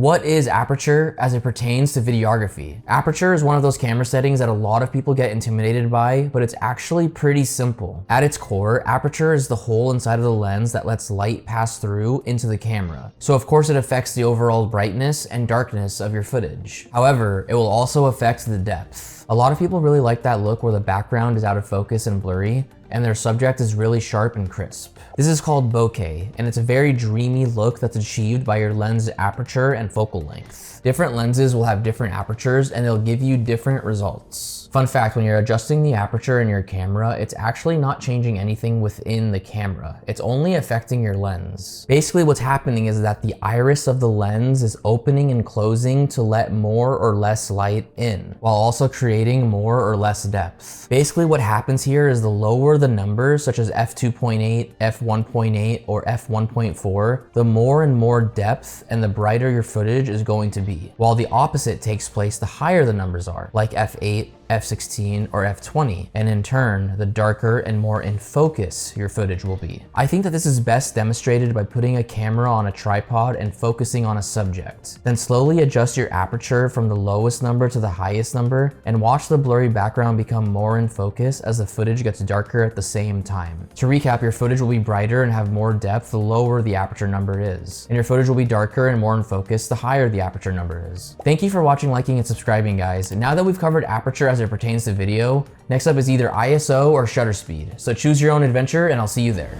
What is aperture as it pertains to videography? Aperture is one of those camera settings that a lot of people get intimidated by, but it's actually pretty simple. At its core, aperture is the hole inside of the lens that lets light pass through into the camera. So of course it affects the overall brightness and darkness of your footage. However, it will also affect the depth. A lot of people really like that look where the background is out of focus and blurry, and their subject is really sharp and crisp. This is called bokeh, and it's a very dreamy look that's achieved by your lens aperture and focal length. Different lenses will have different apertures and they'll give you different results. Fun fact, when you're adjusting the aperture in your camera, it's actually not changing anything within the camera. It's only affecting your lens. Basically what's happening is that the iris of the lens is opening and closing to let more or less light in, while also creating more or less depth. Basically what happens here is the lower the numbers, such as f2.8, f1.8, or f1.4, the more and more depth and the brighter your footage is going to be. While the opposite takes place the higher the numbers are, like f8, f16, or f20, and in turn, the darker and more in focus your footage will be. I think that this is best demonstrated by putting a camera on a tripod and focusing on a subject. Then slowly adjust your aperture from the lowest number to the highest number, and watch the blurry background become more in focus as the footage gets darker at the same time. To recap, your footage will be brighter and have more depth the lower the aperture number is, and your footage will be darker and more in focus the higher the aperture number is. Thank you for watching, liking, and subscribing, guys. And now that we've covered aperture as it pertains to video, next up is either ISO or shutter speed. So choose your own adventure, and I'll see you there.